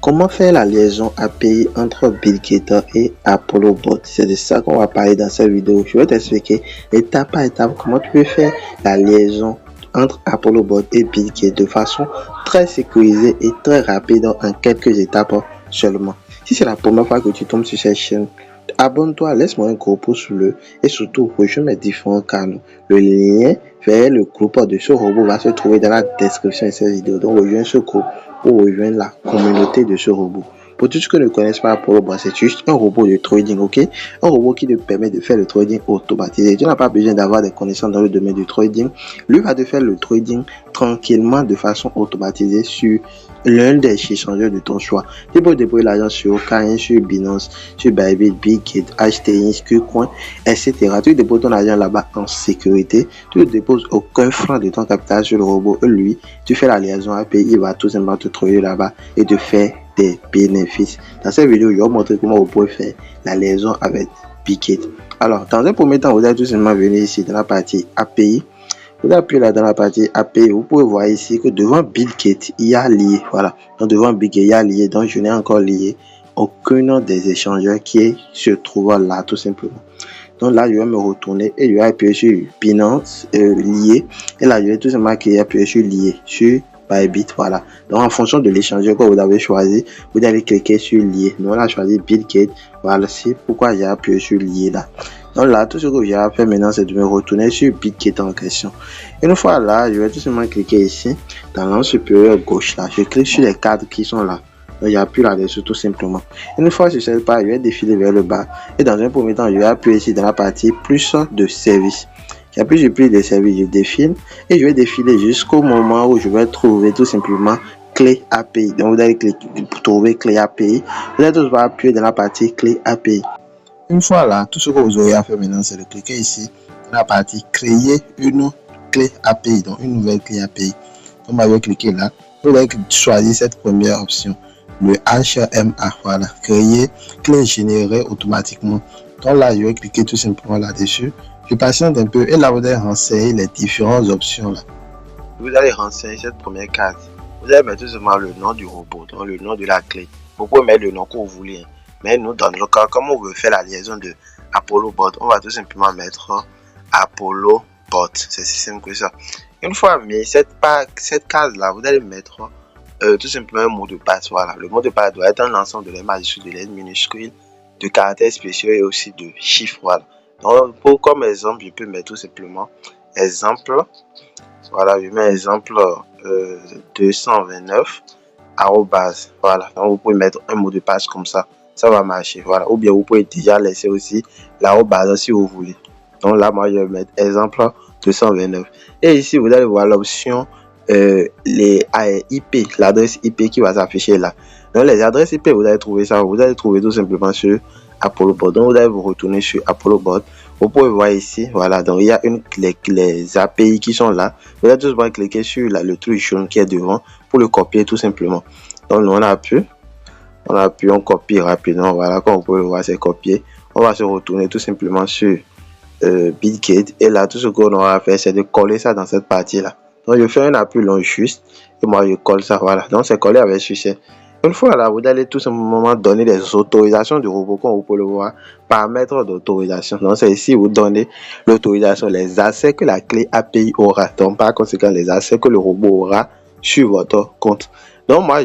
Comment faire la liaison API entre BitGetter et ApolloBot? C'est de ça qu'on va parler dans cette vidéo. Je vais t'expliquer étape par étape comment tu peux faire la liaison entre ApolloBot et BitGetter de façon très sécurisée et très rapide en quelques étapes seulement. Si c'est la première fois que tu tombes sur cette chaîne, abonne-toi, laisse-moi un gros pouce bleu et surtout rejoins mes différents canaux. Le lien vers le groupe de ce robot va se trouver dans la description de cette vidéo. Donc rejoins ce groupe pour rejoindre la communauté de ce robot. Pour tous ceux qui ne connaissent pas ApolloBot, c'est juste un robot de trading, ok? Un robot qui te permet de faire le trading automatisé. Tu n'as pas besoin d'avoir des connaissances dans le domaine du trading. Lui va te faire le trading tranquillement de façon automatisée sur l'un des échangeurs de ton choix. Tu peux déployer l'argent sur Okain, sur Binance, sur Bybit, Bitget, HTX, Qcoin, etc. Tu déposes ton argent là-bas en sécurité. Tu ne déposes aucun franc de ton capital sur le robot. Et lui, tu fais la liaison API, il va tout simplement te trouver là-bas et te faire des bénéfices. Dans cette vidéo, je vais vous montrer comment vous pouvez faire la liaison avec Bitget. Alors, dans un premier temps, vous allez tout simplement venir ici dans la partie API. Vous appuyez là dans la partie API, vous pouvez voir ici que devant Bitget, il y a lié. Voilà. Donc devant Bitget, il y a lié. Donc je n'ai encore lié aucun des échangeurs qui se trouvent là, tout simplement. Donc là, je vais me retourner et je vais appuyer sur Binance lié. Et là, je vais tout simplement appuyer sur lié, sur Bybit. Voilà. Donc en fonction de l'échangeur que vous avez choisi, vous allez cliquer sur lié. Donc là, choisi Bitget. Voilà, c'est pourquoi j'ai appuyé sur lié là. Donc là, tout ce que j'ai à faire maintenant, c'est de me retourner sur Bitget en question. Une fois là, je vais tout simplement cliquer ici, dans l'angle supérieur gauche là. Je clique sur les cadres qui sont là. Donc j'appuie là-dessus tout simplement. Une fois sur cette page, je vais défiler vers le bas. Et dans un premier temps, je vais appuyer ici dans la partie plus de services. J'appuie sur plus de services, je défile. Et je vais défiler jusqu'au moment où je vais trouver tout simplement clé API. Donc vous allez cliquer pour trouver clé API. Vous allez tout simplement appuyer dans la partie clé API. Une fois là, tout ce que vous aurez à faire maintenant, c'est de cliquer ici dans la partie créer une clé API, donc une nouvelle clé API. Donc, vous allez cliquer là, vous allez choisir cette première option, le HMA, voilà, créer clé générée automatiquement. Donc là, je vais cliquer tout simplement là-dessus. Je patiente un peu et là, vous allez renseigner les différentes options là. Vous allez renseigner cette première case. Vous allez mettre tout simplement le nom du robot, donc le nom de la clé. Vous pouvez mettre le nom que vous voulez. Mais nous, dans le cas, comme on veut faire la liaison de ApolloBot, on va tout simplement mettre ApolloBot. C'est si simple que ça. Une fois mis cette case-là, vous allez mettre tout simplement un mot de passe. Voilà. Le mot de passe doit être un ensemble de lettres majuscules, de lettres minuscules, de caractères spéciaux et aussi de chiffres. Voilà. Donc, comme exemple, je peux mettre tout simplement exemple. Voilà, je mets exemple 229 arrobase. Voilà. Donc, vous pouvez mettre un mot de passe comme ça. Ça va marcher, voilà. Ou bien vous pouvez déjà laisser aussi l'arrobase si vous voulez. Donc là, moi, je vais mettre exemple 229. Et ici, vous allez voir l'option les IP, l'adresse IP qui va s'afficher là. Donc les adresses IP, vous allez trouver ça. Vous allez trouver tout simplement sur ApolloBot. Donc vous allez vous retourner sur ApolloBot. Vous pouvez voir ici, voilà. Donc il y a les API qui sont là. Vous allez tout simplement cliquer sur le truc jaune qui est devant pour le copier tout simplement. Donc nous, on appuie. On copie rapidement, voilà, comme vous pouvez voir, c'est copié. On va se retourner tout simplement sur Bitget et là, tout ce qu'on aura à faire, c'est de coller ça dans cette partie-là. Donc, je fais un appui long juste et moi, je colle ça, voilà. Donc, c'est collé avec succès. Une fois là, vous allez tout simplement donner les autorisations du robot, comme vous pouvez le voir, paramètres d'autorisation. Donc, c'est ici vous donnez l'autorisation, les accès que la clé API aura. Donc, par conséquent, les accès que le robot aura sur votre compte. Donc moi,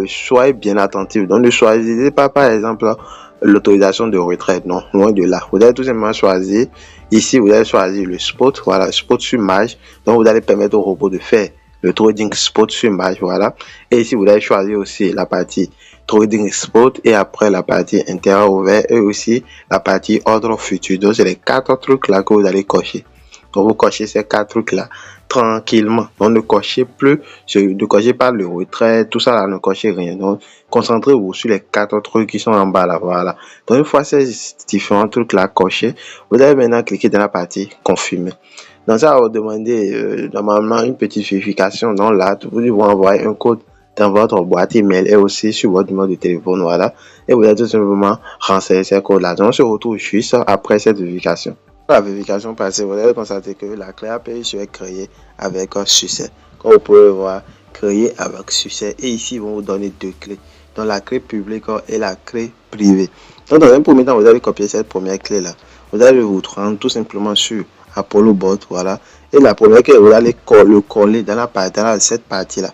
soyez bien attentif. Donc ne choisissez pas par exemple l'autorisation de retraite. Non, loin de là. Vous allez tout simplement choisir. Ici, vous allez choisir le spot. Voilà, spot sur Maj. Donc vous allez permettre au robot de faire le trading spot sur Maj. Voilà. Et ici, vous allez choisir aussi la partie trading spot et après la partie intérieur ouvert et aussi la partie ordre futur. Donc c'est les 4 trucs là que vous allez cocher. Donc vous cochez ces 4 trucs là tranquillement. Donc ne cochez plus, ne cochez pas le retrait, tout ça là, ne cochez rien. Donc concentrez-vous sur les 4 trucs qui sont en bas là, voilà. Donc une fois ces différents trucs là cochés, vous allez maintenant cliquer dans la partie confirmer. Donc ça va vous demander normalement une petite vérification. Donc là, vous devez envoyer un code dans votre boîte email et aussi sur votre numéro de téléphone, voilà. Et vous allez tout simplement renseigner ces codes là. Donc on se retrouve juste après cette vérification. La vérification passée, vous allez constater que la clé API sera créée avec un succès. Comme vous pouvez le voir, créée avec succès. Et ici, ils vont vous donner 2 clés. Donc la clé publique et la clé privée. Donc dans un premier temps, vous allez copier cette première clé là. Vous allez vous rendre tout simplement sur Apollo Bot, voilà. Et la première clé, vous allez le coller dans cette partie là.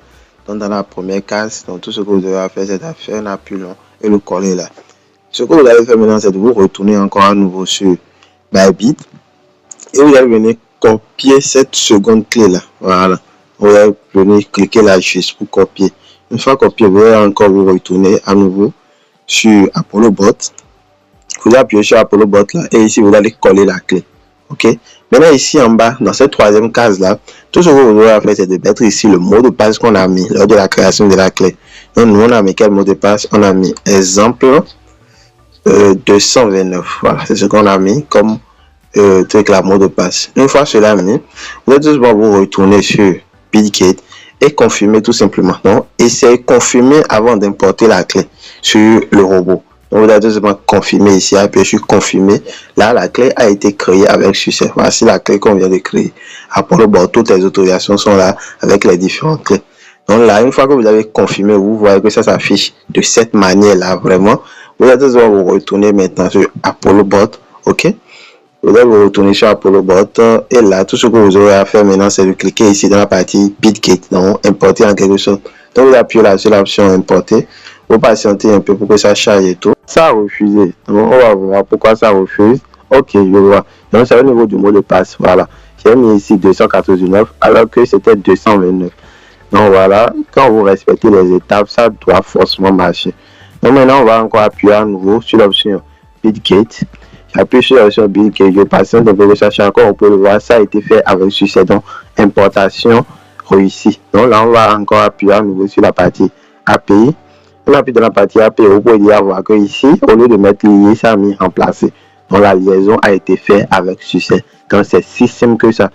Donc dans la première case, donc tout ce que vous devez faire, c'est de faire un appui long et le coller là. Ce que vous allez faire maintenant, c'est de vous retourner encore à nouveau sur Bybit et vous allez venir copier cette seconde clé là. Voilà. Vous allez venir cliquer là juste pour copier. Une fois copié, vous allez encore vous retourner à nouveau sur Apollo Bot. Vous appuyez sur Apollo Bot là et ici vous allez coller la clé. Ok. Maintenant ici en bas, dans cette troisième case là, tout ce que vous devez faire, c'est de mettre ici le mot de passe qu'on a mis lors de la création de la clé. Donc nous on a mis quel mot de passe? On a mis exemple 229. Voilà, c'est ce qu'on a mis comme truc là, mot de passe. Une fois cela mis, vous allez tout simplement vous retourner sur Bitgate et confirmer tout simplement. Donc essayez de confirmer avant d'importer la clé sur le robot. Donc vous allez tout simplement confirmer ici, appuyez sur confirmer. Là la clé a été créée avec succès. Voici la clé qu'on vient de créer. Après le bord, toutes les autorisations sont là avec les différentes clés. Donc là, une fois que vous avez confirmé, vous voyez que ça s'affiche de cette manière là vraiment. Vous allez tout simplement vous retourner maintenant sur Apollo Bot. Ok. Vous allez vous retourner sur Apollo Bot et là tout ce que vous aurez à faire maintenant c'est de cliquer ici dans la partie Bitgate, donc importer en quelque sorte. Donc vous appuyez là sur l'option importer, vous patientez un peu pour que ça charge et tout. Ça a refusé, donc on va voir pourquoi ça refuse. Ok, je vois. Donc c'est au niveau du mot de passe, voilà. J'ai mis ici 299 alors que c'était 229. Donc voilà, quand vous respectez les étapes, ça doit forcément marcher. Donc maintenant on va encore appuyer à nouveau sur l'option Bitgate. J'appuie sur l'option Bitgate, je patiente un peu que ça change encore, on peut le voir, ça a été fait avec succès, donc importation réussie. Donc là on va encore appuyer à nouveau sur la partie API. On appuie dans la partie API, vous pouvez voir que ici, au lieu de mettre lié, ça a mis remplacé. Donc la liaison a été faite avec succès. Donc c'est si simple que ça.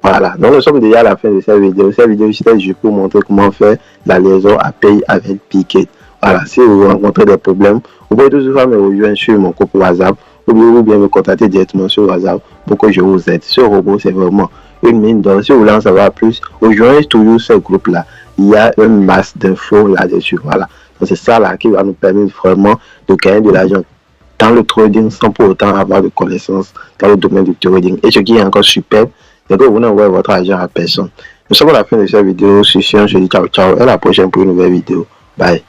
Voilà, donc nous sommes déjà à la fin de cette vidéo. Cette vidéo, c'était juste pour montrer comment faire la liaison API avec Bitgate. Voilà, si vous rencontrez des problèmes, vous pouvez toujours me rejoindre sur mon groupe WhatsApp ou bien me contacter directement sur WhatsApp pour que je vous aide. Ce robot, c'est vraiment une mine d'or. Si vous voulez en savoir plus, rejoignez toujours ce groupe-là. Il y a une masse d'infos là-dessus. Voilà, donc c'est ça là qui va nous permettre vraiment de gagner de l'argent dans le trading sans pour autant avoir de connaissances dans le domaine du trading. Et ce qui est encore superbe, c'est que vous n'envoyez votre argent à personne. Nous sommes à la fin de cette vidéo. Je dis ciao, ciao. Et à la prochaine pour une nouvelle vidéo. Bye.